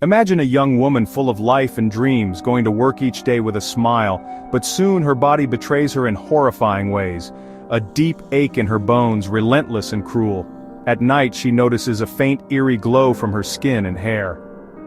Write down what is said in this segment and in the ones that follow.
Imagine a young woman full of life and dreams going to work each day with a smile, but soon her body betrays her in horrifying ways. A deep ache in her bones, relentless and cruel. At night she notices a faint eerie glow from her skin and hair.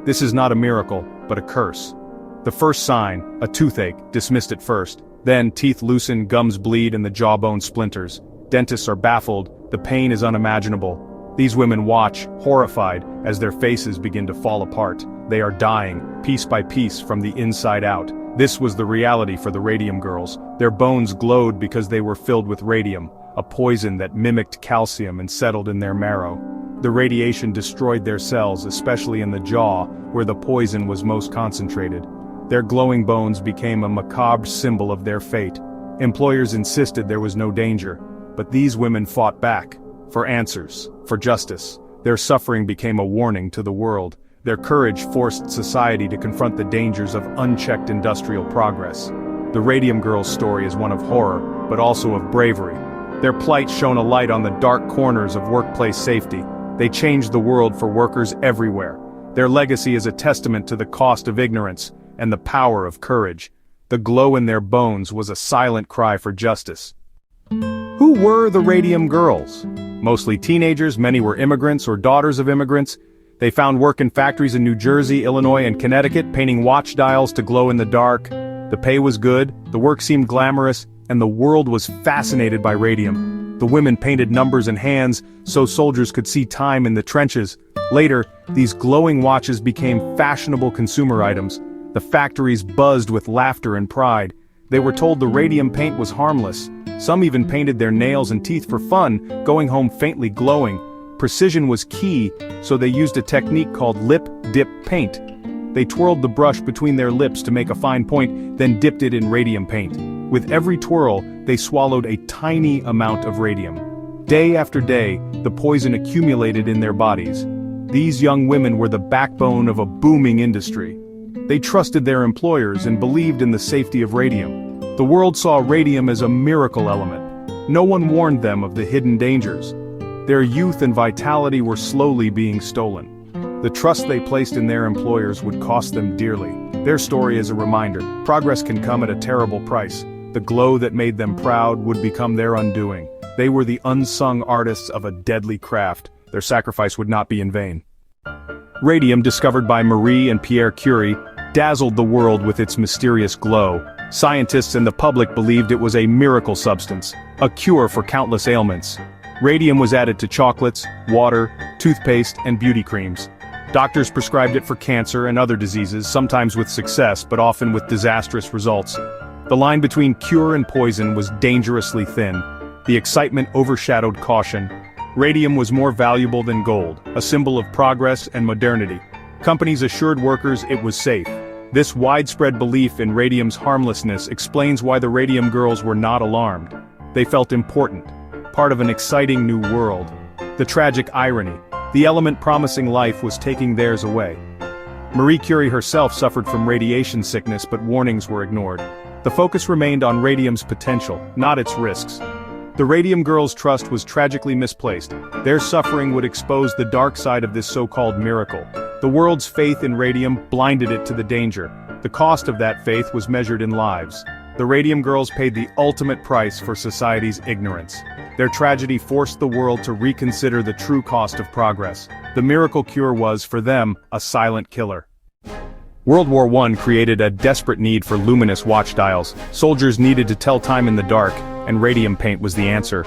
This is not a miracle, but a curse. The first sign, a toothache, dismissed at first. Then teeth loosen, gums bleed and the jawbone splinters. Dentists are baffled, the pain is unimaginable. These women watch, horrified, as their faces begin to fall apart. They are dying, piece by piece from the inside out. This was the reality for the Radium Girls. Their bones glowed because they were filled with radium, a poison that mimicked calcium and settled in their marrow. The radiation destroyed their cells, especially in the jaw, where the poison was most concentrated. Their glowing bones became a macabre symbol of their fate. Employers insisted there was no danger, but these women fought back. For answers, for justice. Their suffering became a warning to the world. Their courage forced society to confront the dangers of unchecked industrial progress. The Radium Girls' story is one of horror, but also of bravery. Their plight shone a light on the dark corners of workplace safety. They changed the world for workers everywhere. Their legacy is a testament to the cost of ignorance and the power of courage. The glow in their bones was a silent cry for justice. Who were the Radium Girls? Mostly teenagers, many were immigrants or daughters of immigrants. They found work in factories in New Jersey, Illinois, and Connecticut, painting watch dials to glow in the dark. The pay was good, the work seemed glamorous, and the world was fascinated by radium. The women painted numbers and hands so soldiers could see time in the trenches. Later, these glowing watches became fashionable consumer items. The factories buzzed with laughter and pride. They were told the radium paint was harmless. Some even painted their nails and teeth for fun, going home faintly glowing. Precision was key, so they used a technique called lip dip paint. They twirled the brush between their lips to make a fine point, then dipped it in radium paint. With every twirl, they swallowed a tiny amount of radium. Day after day, the poison accumulated in their bodies. These young women were the backbone of a booming industry. They trusted their employers and believed in the safety of radium. The world saw radium as a miracle element. No one warned them of the hidden dangers. Their youth and vitality were slowly being stolen. The trust they placed in their employers would cost them dearly. Their story is a reminder, progress can come at a terrible price. The glow that made them proud would become their undoing. They were the unsung artists of a deadly craft. Their sacrifice would not be in vain. Radium, discovered by Marie and Pierre Curie, dazzled the world with its mysterious glow. Scientists and the public believed it was a miracle substance, a cure for countless ailments. Radium was added to chocolates, water, toothpaste, and beauty creams. Doctors prescribed it for cancer and other diseases, sometimes with success, but often with disastrous results. The line between cure and poison was dangerously thin. The excitement overshadowed caution. Radium was more valuable than gold, a symbol of progress and modernity. Companies assured workers it was safe. This widespread belief in radium's harmlessness explains why the Radium Girls were not alarmed. They felt important, part of an exciting new world. The tragic irony, the element promising life was taking theirs away. Marie Curie herself suffered from radiation sickness, but warnings were ignored. The focus remained on radium's potential, not its risks. The Radium Girls' trust was tragically misplaced. Their suffering would expose the dark side of this so-called miracle. The world's faith in radium blinded it to the danger. The cost of that faith was measured in lives. The Radium Girls paid the ultimate price for society's ignorance. Their tragedy forced the world to reconsider the true cost of progress. The miracle cure was, for them, a silent killer. World War I created a desperate need for luminous watch dials. Soldiers needed to tell time in the dark, and radium paint was the answer.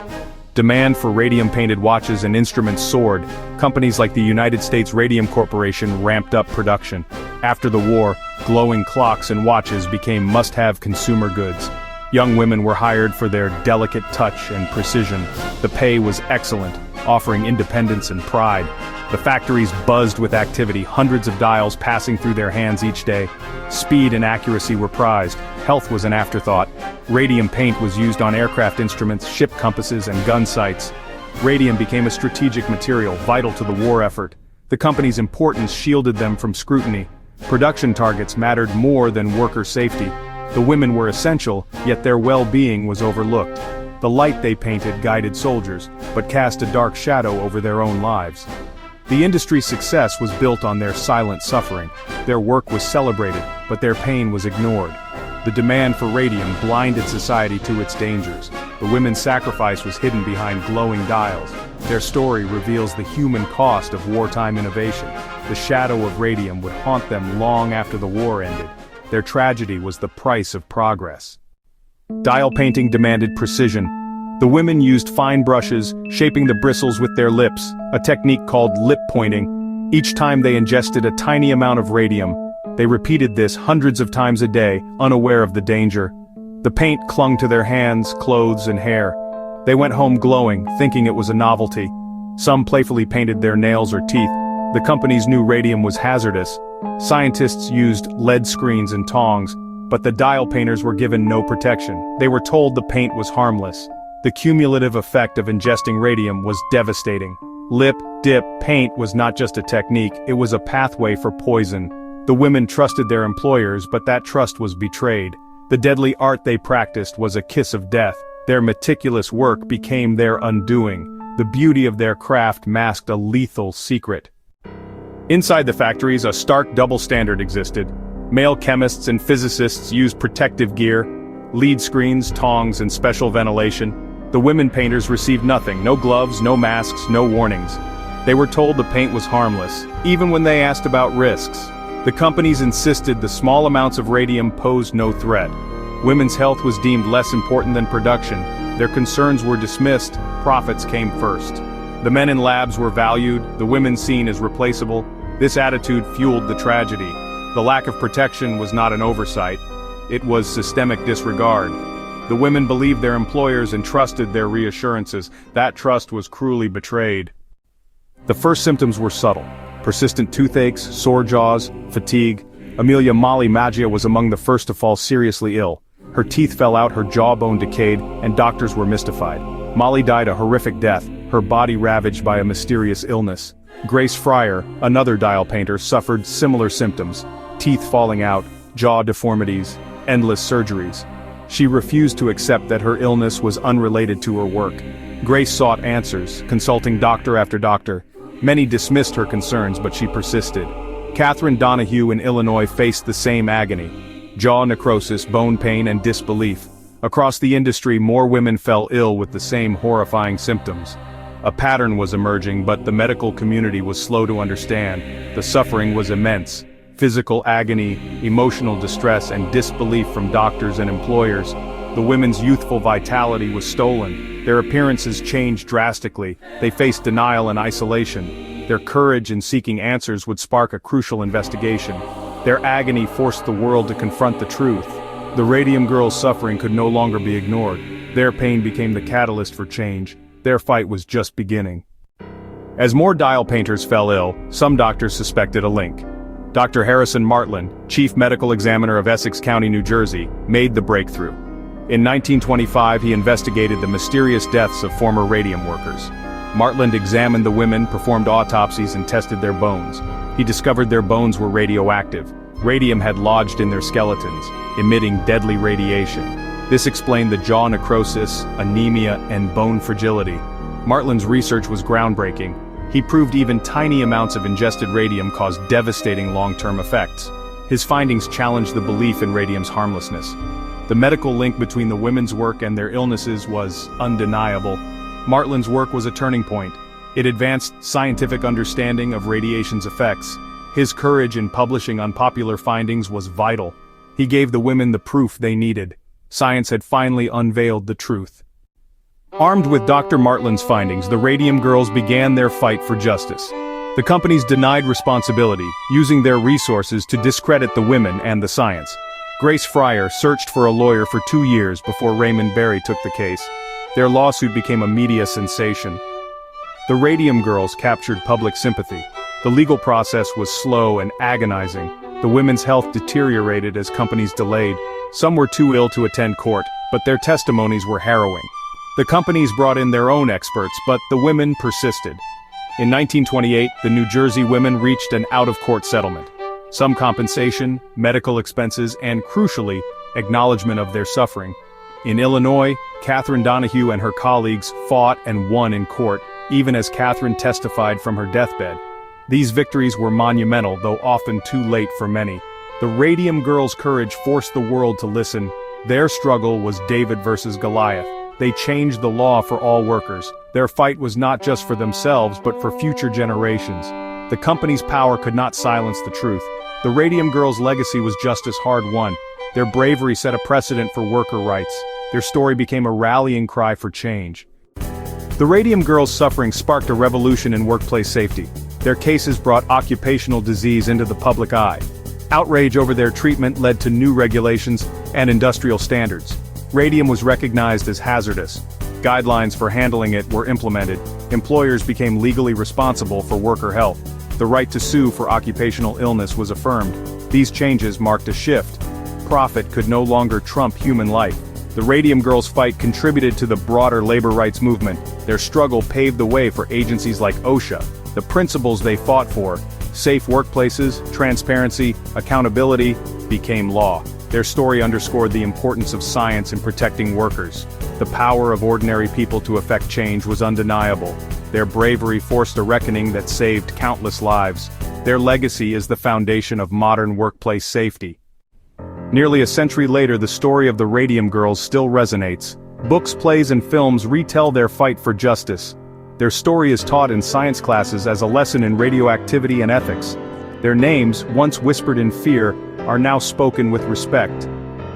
Demand for radium-painted watches and instruments soared. Companies like the United States Radium Corporation ramped up production. After the war, glowing clocks and watches became must-have consumer goods. Young women were hired for their delicate touch and precision. The pay was excellent, offering independence and pride. The factories buzzed with activity, hundreds of dials passing through their hands each day. Speed and accuracy were prized. Health was an afterthought. Radium paint was used on aircraft instruments, ship compasses, and gun sights. Radium became a strategic material, vital to the war effort. The company's importance shielded them from scrutiny. Production targets mattered more than worker safety. The women were essential, yet their well-being was overlooked. The light they painted guided soldiers, but cast a dark shadow over their own lives. The industry's success was built on their silent suffering. Their work was celebrated, but their pain was ignored. The demand for radium blinded society to its dangers. The women's sacrifice was hidden behind glowing dials. Their story reveals the human cost of wartime innovation. The shadow of radium would haunt them long after the war ended. Their tragedy was the price of progress. Dial painting demanded precision. The women used fine brushes, shaping the bristles with their lips, a technique called lip pointing. Each time they ingested a tiny amount of radium, they repeated this hundreds of times a day, unaware of the danger. The paint clung to their hands, clothes, and hair. They went home glowing, thinking it was a novelty. Some playfully painted their nails or teeth. The companies knew radium was hazardous. Scientists used lead screens and tongs, but the dial painters were given no protection. They were told the paint was harmless. The cumulative effect of ingesting radium was devastating. Lip, dip, paint was not just a technique, it was a pathway for poison. The women trusted their employers, but that trust was betrayed. The deadly art they practiced was a kiss of death. Their meticulous work became their undoing. The beauty of their craft masked a lethal secret. Inside the factories, a stark double standard existed. Male chemists and physicists used protective gear, lead screens, tongs, and special ventilation. The women painters received nothing, no gloves, no masks, no warnings. They were told the paint was harmless, even when they asked about risks. The companies insisted the small amounts of radium posed no threat. Women's health was deemed less important than production. Their concerns were dismissed, profits came first. The men in labs were valued, the women seen as replaceable. This attitude fueled the tragedy. The lack of protection was not an oversight. It was systemic disregard. The women believed their employers and trusted their reassurances. That trust was cruelly betrayed. The first symptoms were subtle. Persistent toothaches, sore jaws, fatigue. Amelia Molly Maggia was among the first to fall seriously ill. Her teeth fell out, her jawbone decayed, and doctors were mystified. Molly died a horrific death, her body ravaged by a mysterious illness. Grace Fryer, another dial painter, suffered similar symptoms. Teeth falling out, jaw deformities, endless surgeries. She refused to accept that her illness was unrelated to her work. Grace sought answers, consulting doctor after doctor. Many dismissed her concerns, but she persisted. Catherine Donahue in Illinois faced the same agony. Jaw necrosis, bone pain, and disbelief. Across the industry, more women fell ill with the same horrifying symptoms. A pattern was emerging, but the medical community was slow to understand. The suffering was immense. Physical agony, emotional distress, and disbelief from doctors and employers. The women's youthful vitality was stolen. Their appearances changed drastically. They faced denial and isolation. Their courage in seeking answers would spark a crucial investigation. Their agony forced the world to confront the truth. The Radium Girls' suffering could no longer be ignored. Their pain became the catalyst for change. Their fight was just beginning. As more dial painters fell ill, some doctors suspected a link. Dr. Harrison Martland, chief medical examiner of Essex County, New Jersey, made the breakthrough. In 1925, he investigated the mysterious deaths of former radium workers. Martland examined the women, performed autopsies, and tested their bones. He discovered their bones were radioactive. Radium had lodged in their skeletons, emitting deadly radiation. This explained the jaw necrosis, anemia, and bone fragility. Martland's research was groundbreaking. He proved even tiny amounts of ingested radium caused devastating long-term effects. His findings challenged the belief in radium's harmlessness. The medical link between the women's work and their illnesses was undeniable. Martland's work was a turning point. It advanced scientific understanding of radiation's effects. His courage in publishing unpopular findings was vital. He gave the women the proof they needed. Science had finally unveiled the truth. Armed with Dr. Martland's findings, the Radium Girls began their fight for justice. The companies denied responsibility, using their resources to discredit the women and the science. Grace Fryer searched for a lawyer for 2 years before Raymond Berry took the case. Their lawsuit became a media sensation. The Radium Girls captured public sympathy. The legal process was slow and agonizing. The women's health deteriorated as companies delayed. Some were too ill to attend court, but their testimonies were harrowing. The companies brought in their own experts, but the women persisted. In 1928, the New Jersey women reached an out-of-court settlement. Some compensation, medical expenses, and crucially, acknowledgement of their suffering. In Illinois, Catherine Donahue and her colleagues fought and won in court, even as Catherine testified from her deathbed. These victories were monumental, though often too late for many. The Radium Girls' courage forced the world to listen. Their struggle was David versus Goliath. They changed the law for all workers. Their fight was not just for themselves, but for future generations. The company's power could not silence the truth. The Radium Girls' legacy was justice hard-won. Their bravery set a precedent for worker rights. Their story became a rallying cry for change. The Radium Girls' suffering sparked a revolution in workplace safety. Their cases brought occupational disease into the public eye. Outrage over their treatment led to new regulations and industrial standards. Radium was recognized as hazardous. Guidelines for handling it were implemented. Employers became legally responsible for worker health. The right to sue for occupational illness was affirmed. These changes marked a shift. Profit could no longer trump human life. The Radium Girls' fight contributed to the broader labor rights movement. Their struggle paved the way for agencies like OSHA. The principles they fought for, safe workplaces, transparency, accountability, became law. Their story underscored the importance of science in protecting workers. The power of ordinary people to effect change was undeniable. Their bravery forced a reckoning that saved countless lives. Their legacy is the foundation of modern workplace safety. Nearly a century later, the story of the Radium Girls still resonates. Books, plays, and films retell their fight for justice. Their story is taught in science classes as a lesson in radioactivity and ethics. Their names, once whispered in fear, are now spoken with respect.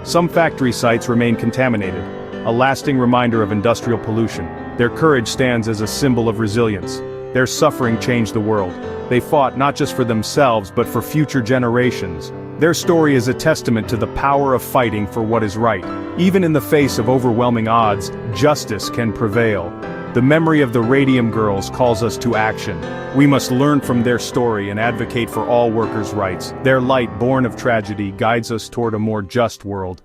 Some factory sites remain contaminated, a lasting reminder of industrial pollution. Their courage stands as a symbol of resilience. Their suffering changed the world. They fought not just for themselves but for future generations. Their story is a testament to the power of fighting for what is right. Even in the face of overwhelming odds, justice can prevail. The memory of the Radium Girls calls us to action. We must learn from their story and advocate for all workers' rights. Their light, born of tragedy, guides us toward a more just world.